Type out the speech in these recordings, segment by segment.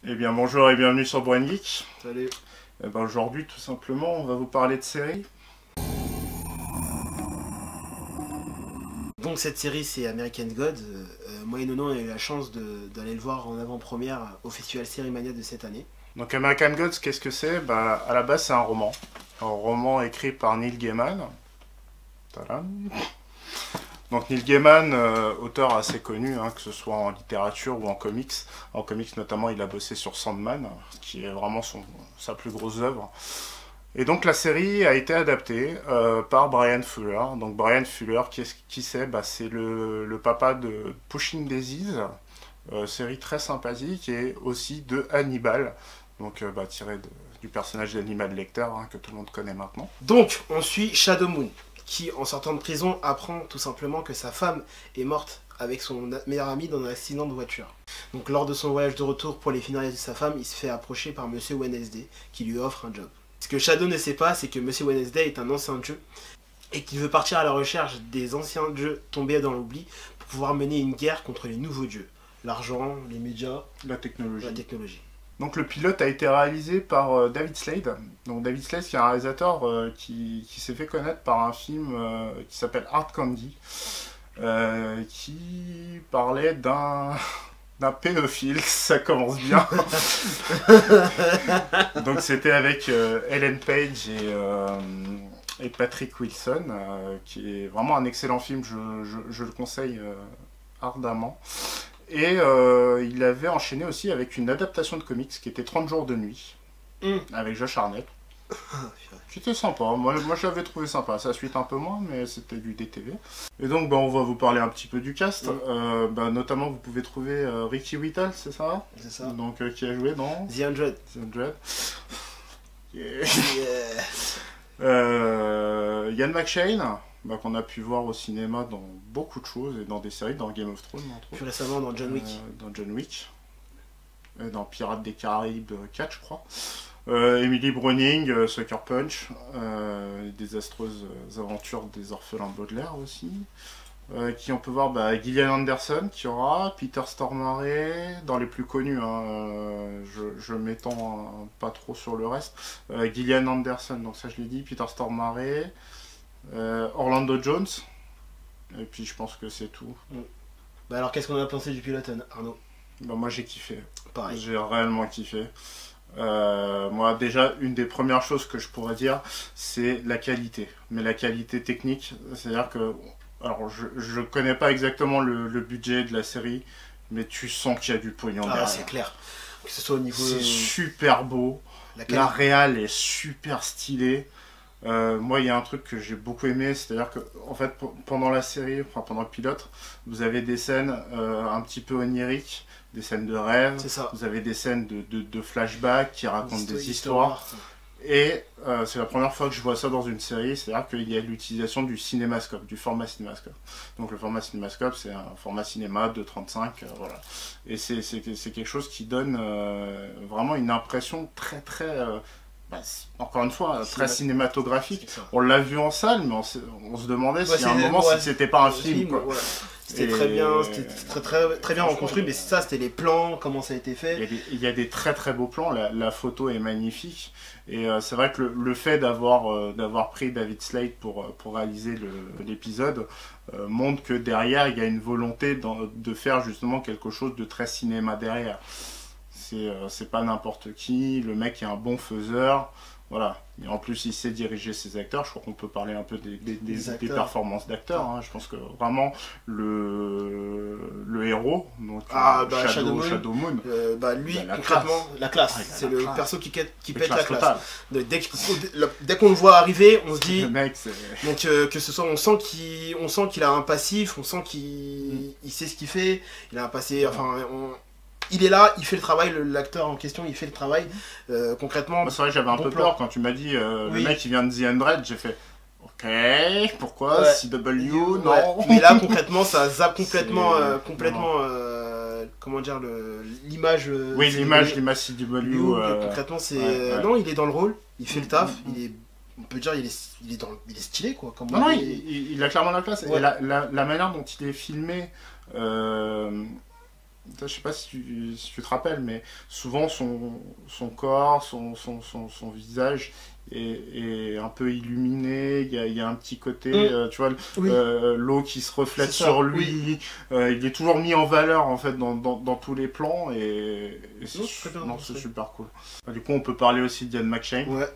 Eh bien bonjour et bienvenue sur Brain Geek. Salut. Aujourd'hui tout simplement on va vous parler de séries. Donc cette série c'est American Gods. Moi et Nono on a eu la chance d'aller le voir en avant-première au Festival Sérimania de cette année. Donc American Gods, qu'est-ce que c'est? À la base c'est un roman. Un roman écrit par Neil Gaiman. Tadam. Donc Neil Gaiman, auteur assez connu, que ce soit en littérature ou en comics. En comics notamment, il a bossé sur Sandman, qui est vraiment sa plus grosse œuvre. Et donc la série a été adaptée par Bryan Fuller. Donc Bryan Fuller, qui c'est? C'est le papa de Pushing Daisies, série très sympathique, et aussi de Hannibal, donc tiré du personnage d'Hannibal Lecter, que tout le monde connaît maintenant. Donc on suit Shadow Moon, qui en sortant de prison apprend tout simplement que sa femme est morte avec son meilleur ami dans un accident de voiture. Donc lors de son voyage de retour pour les funérailles de sa femme, il se fait approcher par Monsieur Wednesday qui lui offre un job. Ce que Shadow ne sait pas, c'est que Monsieur Wednesday est un ancien dieu et qu'il veut partir à la recherche des anciens dieux tombés dans l'oubli pour pouvoir mener une guerre contre les nouveaux dieux. L'argent, les médias, la technologie. Donc le pilote a été réalisé par David Slade. Donc David Slade, qui est un réalisateur qui s'est fait connaître par un film qui s'appelle Hard Candy, qui parlait d'un pédophile. Ça commence bien. Donc c'était avec Ellen Page et Patrick Wilson, qui est vraiment un excellent film. Je le conseille ardemment. Et il avait enchaîné aussi avec une adaptation de comics qui était 30 jours de nuit, avec Josh Hartnett. C'était sympa, moi je l'avais trouvé sympa, sa suite un peu moins, mais c'était du DTV. Et donc on va vous parler un petit peu du cast. Notamment vous pouvez trouver Ricky Whittle, c'est ça? C'est ça. Donc qui a joué dans The 100. Yeah. Ian McShane, qu'on a pu voir au cinéma dans beaucoup de choses et dans des séries, dans Game of Thrones entre autres. Plus récemment dans John Wick. Dans Pirates des Caraïbes 4 je crois. Emily Browning, Sucker Punch, désastreuses aventures des orphelins Baudelaire aussi. Qui on peut voir Gillian Anderson qui aura, Peter Stormare, dans les plus connus, je m'étends pas trop sur le reste. Gillian Anderson, donc ça je l'ai dit, Peter Stormare, Orlando Jones, et puis je pense que c'est tout. Alors qu'est-ce qu'on a pensé du pilote, Arnaud? Moi j'ai kiffé. Pareil. J'ai réellement kiffé. Moi déjà une des premières choses que je pourrais dire c'est la qualité, mais la qualité technique, c'est à dire que alors je connais pas exactement le budget de la série, mais tu sens qu'il y a du pognon derrière. C'est clair, que ce soit au niveau... C'est super beau, la réal est super stylée. Moi il y a un truc que j'ai beaucoup aimé, c'est à dire que en fait pendant la série, enfin pendant le pilote, vous avez des scènes un petit peu oniriques, des scènes de rêve, vous avez des scènes de flashback qui racontent des histoires. Et c'est la première fois que je vois ça dans une série, c'est-à-dire qu'il y a l'utilisation du cinémascope, du format cinémascope. Donc le format cinémascope, c'est un format cinéma de 35, voilà. Et c'est quelque chose qui donne vraiment une impression très encore une fois, très cinématographique. On l'a vu en salle, mais on se demandait si à un moment si c'était pas un film. Quoi. C'était très bien, c'était très bien reconstruit, mais ça c'était les plans, comment ça a été fait. Il y a des très beaux plans, la photo est magnifique. Et c'est vrai que le fait d'avoir pris David Slade pour réaliser l'épisode montre que derrière il y a une volonté de faire justement quelque chose de très cinéma derrière. C'est pas n'importe qui, le mec est un bon faiseur, voilà. Et en plus il sait diriger ses acteurs, je crois qu'on peut parler un peu des performances d'acteurs, Je pense que vraiment le héros, donc Shadow Moon, lui concrètement la classe, c'est le perso qui pète la classe. Dès qu'on le voit arriver, on se dit, le mec, donc que ce soit, on sent qu'il a un passif, on sent qu'il sait ce qu'il fait, il a un passé, il est là, il fait le travail, l'acteur en question, il fait le travail. Concrètement... c'est vrai que j'avais un peu peur quand tu m'as dit le mec il vient de The 100, j'ai fait ok, pourquoi CW, non. Mais là concrètement ça zappe complètement, comment dire, l'image... l'image CW. Concrètement c'est... Non, il est dans le rôle, il fait le taf, on peut dire il est stylé quoi. Il a clairement la classe. Et la manière dont il est filmé... je sais pas si tu te rappelles, mais souvent son corps, son visage est un peu illuminé, il y a un petit côté, tu vois, l'eau qui se reflète sur lui, il est toujours mis en valeur en fait dans tous les plans, et c'est super cool. Du coup, on peut parler aussi d'Ian McShane. Ouais.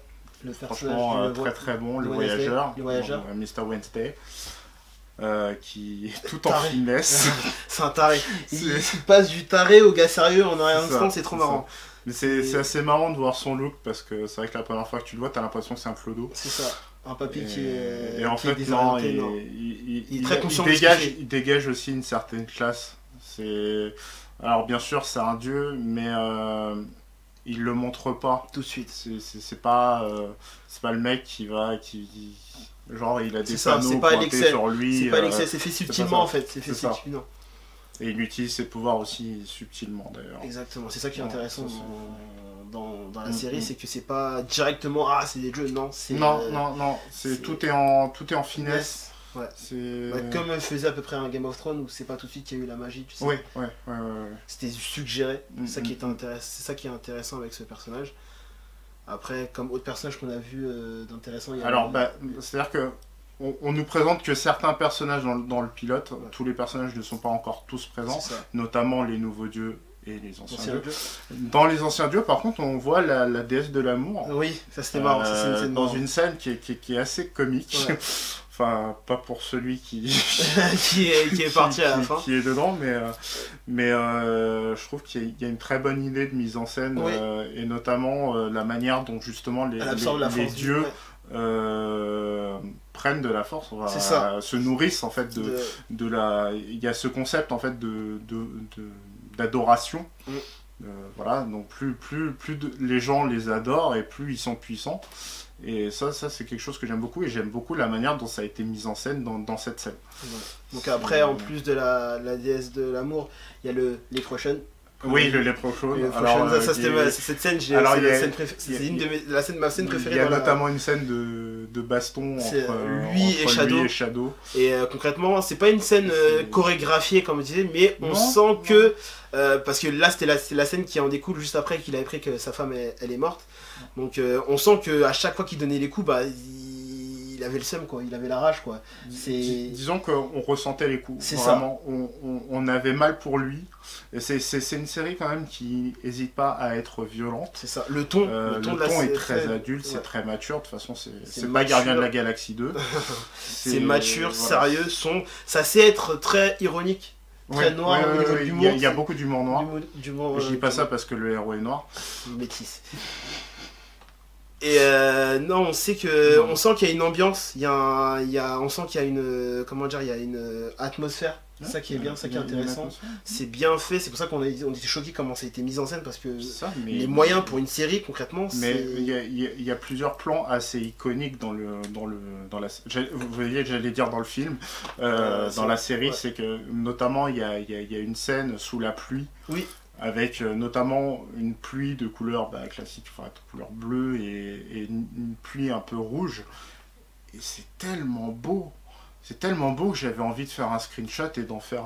Franchement, très très bon, le voyageur. Mr. Wednesday. Qui est tout en finesse. C'est un taré. Il passe du taré au gars sérieux en un instant, c'est trop marrant. Mais c'est assez marrant de voir son look, parce que c'est vrai que la première fois que tu le vois, t'as l'impression que c'est un clodo. C'est ça, un papy qui est. Et en fait, non, il est très conscient. Il dégage aussi une certaine classe. Alors, bien sûr, c'est un dieu, mais il le montre pas tout de suite. C'est pas le mec genre il a des panneaux pointés sur lui. C'est pas l'excès, c'est fait subtilement en fait. C'est fait subtilement. Et il utilise ses pouvoirs aussi subtilement d'ailleurs. Exactement, c'est ça qui est intéressant dans la série, c'est que c'est pas directement c'est des jeux, non. Non, tout est en finesse. Ouais. Comme faisait à peu près un Game of Thrones où c'est pas tout de suite qu'il y a eu la magie, tu sais. Ouais. C'était suggéré, c'est ça qui est intéressant avec ce personnage. Après, comme autre personnage qu'on a vu d'intéressant, il y a... Alors, c'est-à-dire que on nous présente que certains personnages dans le pilote, tous les personnages ne sont pas encore tous présents, notamment les nouveaux dieux et les anciens dieux. Dans les anciens dieux, par contre, on voit la déesse de l'amour. Oui, ça c'était marrant. Dans une scène qui est assez comique. Ouais. Enfin, pas pour celui qui est parti à la fin. Qui est dedans, mais je trouve qu'il y a une très bonne idée de mise en scène, et notamment la manière dont justement les dieux prennent de la force, se nourrissent en fait il y a ce concept en fait d'adoration. Voilà, donc plus les gens les adorent et plus ils sont puissants. Et ça c'est quelque chose que j'aime beaucoup, et j'aime beaucoup la manière dont ça a été mis en scène dans cette scène. Donc après, en plus de la déesse de l'amour, il y a le Leprechaun. Oui, le Leprechaun. Cette scène, c'est ma scène préférée. Il y a notamment une scène de baston entre lui et Shadow. Et concrètement, c'est pas une scène chorégraphiée comme on disait, mais on sent que parce que là c'était la scène qui en découle juste après qu'il a appris que sa femme elle est morte. Donc on sent que à chaque fois qu'il donnait les coups, il avait le seum, quoi, il avait la rage, quoi. Disons qu'on ressentait les coups. Vraiment, on avait mal pour lui. C'est une série quand même qui n'hésite pas à être violente. C'est ça. Le ton est très adulte, c'est très mature. De toute façon, c'est pas Gardien de la Galaxie 2. C'est mature, sérieux, ça sait être très ironique. Très noir au niveau de l'humour. Il y a beaucoup d'humour noir. Je dis pas ça parce que le héros est noir. Métis. Et on sait qu'il y a une ambiance, on sent qu'il y a une atmosphère. C'est ça qui est bien, ça qui est intéressant. C'est bien fait, c'est pour ça qu'on était choqués comment ça a été mis en scène, parce que les moyens pour une série concrètement. Mais il y a plusieurs plans assez iconiques dans la. Vous voyez, j'allais dire dans le film, dans la série, c'est que notamment il y a une scène sous la pluie. Oui. Avec notamment une pluie de couleur classique, enfin de couleur bleue, et une pluie un peu rouge. Et c'est tellement beau. C'est tellement beau que j'avais envie de faire un screenshot et d'en faire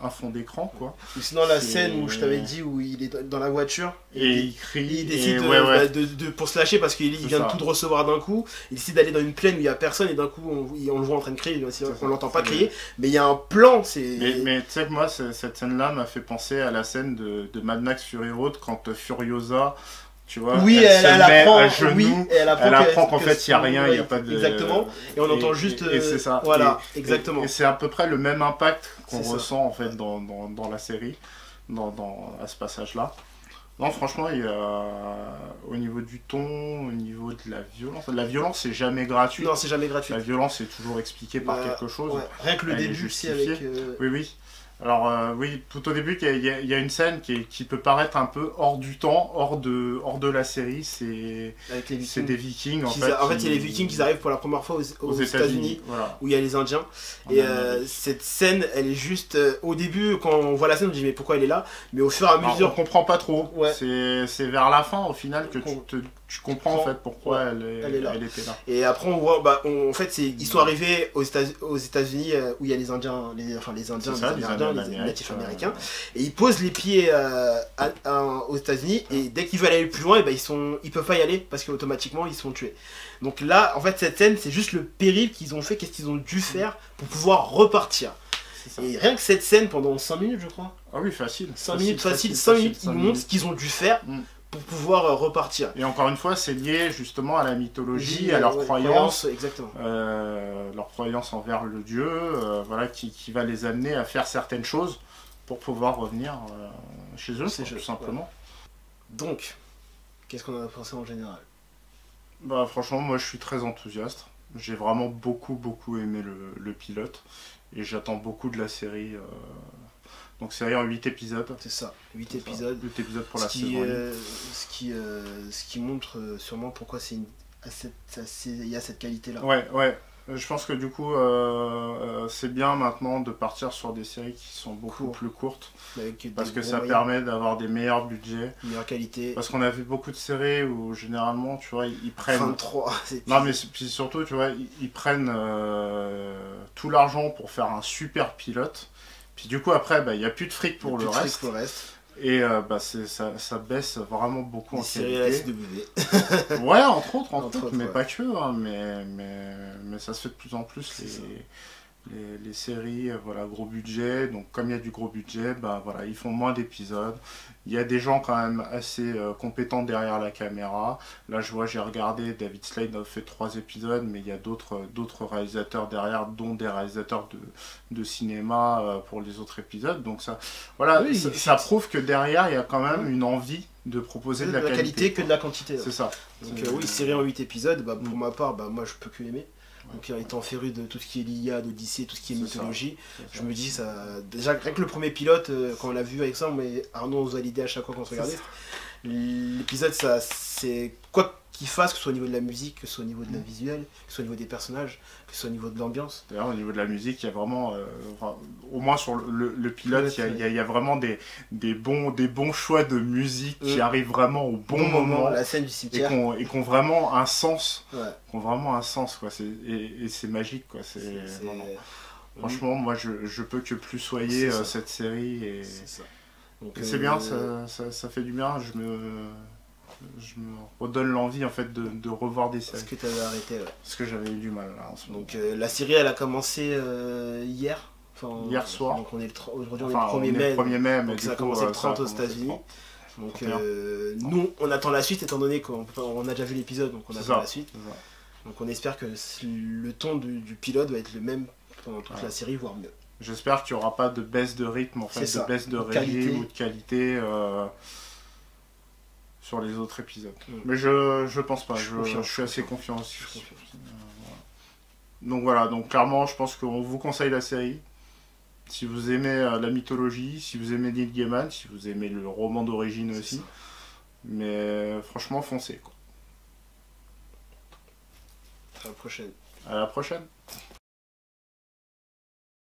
un fond d'écran, quoi. Ou sinon la scène où je t'avais dit où il est dans la voiture et il crie, il décide pour se lâcher parce qu'il vient de tout de recevoir d'un coup. Il décide d'aller dans une plaine où il n'y a personne et d'un coup on le voit en train de crier. On l'entend pas crier, mais il y a un plan. Mais tu sais que moi cette scène-là m'a fait penser à la scène de Mad Max Fury Road quand Furiosa. Tu vois, elle apprend à genoux, elle apprend qu'en fait il n'y a rien, il n'y a pas de... Exactement, et on entend juste... Et c'est ça. Voilà, exactement. Et c'est à peu près le même impact qu'on ressent en fait dans la série, à ce passage-là. Non, franchement, il y a, au niveau du ton, au niveau de la violence c'est jamais gratuit. Non, c'est jamais gratuit. La violence est toujours expliquée par quelque chose. Ouais. Rien que le début, aussi avec... Oui. Alors oui, tout au début, il y a une scène qui peut paraître un peu hors du temps, hors de la série. C'est des Vikings. En fait, il y a les Vikings qui arrivent pour la première fois aux États-Unis, voilà. Où il y a les Indiens. Et cette scène, elle est juste... au début, quand on voit la scène, on dit mais pourquoi elle est là? Mais au fur et à mesure... Alors, on comprend pas trop. Ouais. C'est vers la fin, au final, que tu comprends en fait pourquoi elle était là. Et après, on voit... en fait, ils sont arrivés aux États-Unis où il y a les Indiens... Les Indiens, Amérindiens, les natifs américains, et ils posent les pieds aux États-Unis, et dès qu'ils veulent aller plus loin, et ben ils peuvent pas y aller parce qu'automatiquement ils sont tués. Donc là, en fait, cette scène, c'est juste le périple qu'ils ont fait, qu'est-ce qu'ils ont dû faire pour pouvoir repartir. Et rien que cette scène pendant 5 minutes, je crois. Ah oui, facile. 5 minutes, 5 minutes, ils nous montrent ce qu'ils ont dû faire pour pouvoir repartir. Et encore une fois, c'est lié justement à la mythologie, à leur croyance. Exactement. Leur croyance envers le dieu, voilà, qui va les amener à faire certaines choses pour pouvoir revenir chez eux, tout simplement. Ouais. Donc, qu'est-ce qu'on en a pensé en général? Bah franchement, moi je suis très enthousiaste. J'ai vraiment beaucoup aimé le pilote. Et j'attends beaucoup de la série. Donc série en 8 épisodes. C'est ça, 8 épisodes. 8 épisodes pour la saison 1. Ce qui montre sûrement pourquoi il y a cette qualité-là. Ouais. Je pense que du coup, c'est bien maintenant de partir sur des séries qui sont beaucoup plus courtes. Parce que ça permet d'avoir des meilleurs budgets. Meilleure qualité. Parce qu'on a vu beaucoup de séries où généralement, tu vois, ils prennent... 23, non mais puis surtout, tu vois, ils prennent tout l'argent pour faire un super pilote. Puis du coup, après, il n'y a plus de fric pour le reste. Et ça baisse vraiment beaucoup en qualité. Ouais, entre autres, mais pas que, hein, mais ça se fait de plus en plus les séries, voilà, gros budget. Donc comme il y a du gros budget, voilà, ils font moins d'épisodes. Il y a des gens quand même assez compétents derrière la caméra. Là je vois, j'ai regardé, David Slade a fait 3 épisodes, mais il y a d'autres réalisateurs derrière, dont des réalisateurs de cinéma pour les autres épisodes. Donc ça, voilà, oui, ça prouve que derrière il y a quand même une envie de proposer de la qualité que de la quantité. C'est ça. Donc oui, série en 8 épisodes, pour ma part, moi je peux que l'aimer. Donc étant féru de tout ce qui est l'Iliade, Odyssée, tout ce qui est mythologie, je me dis ça. Déjà rien que le premier pilote, quand on l'a vu avec ça, mais Arnaud nous a l'idée à chaque fois qu'on se regardait. L'épisode, ça c'est quoi qu'il fasse, que ce soit au niveau de la musique, que ce soit au niveau de la visuelle, que ce soit au niveau des personnages, que ce soit au niveau de l'ambiance. D'ailleurs au niveau de la musique, il y a vraiment, au moins sur le pilote, il y a vraiment des bons choix de musique qui arrivent vraiment au bon moment. La scène du cimetière. Et qui ont vraiment un sens. Ouais. Qui ont vraiment un sens, quoi. Et c'est magique, quoi. Franchement, moi je peux que plus soyer cette série. Et c'est bien, ça fait du bien. Je me redonne l'envie en fait de revoir des séries. Parce que tu avais arrêté, Parce que j'avais eu du mal là en ce moment. Donc la série elle a commencé hier. Hier soir. Donc aujourd'hui on est le 1er mai. Donc ça a commencé le 30 aux États-Unis. Donc nous on attend la suite étant donné qu'on a déjà vu l'épisode, donc on attend la suite. Donc on espère que le ton du pilote va être le même pendant toute la série, voire mieux. J'espère qu'il n'y aura pas de baisse de rythme, en fait, de baisse de régime ou de qualité sur les autres épisodes. Mais je pense pas, je suis assez confiant aussi. Donc voilà, donc clairement je pense qu'on vous conseille la série. Si vous aimez la mythologie, si vous aimez Neil Gaiman, si vous aimez le roman d'origine aussi. Mais franchement foncez quoi. À la prochaine. À la prochaine.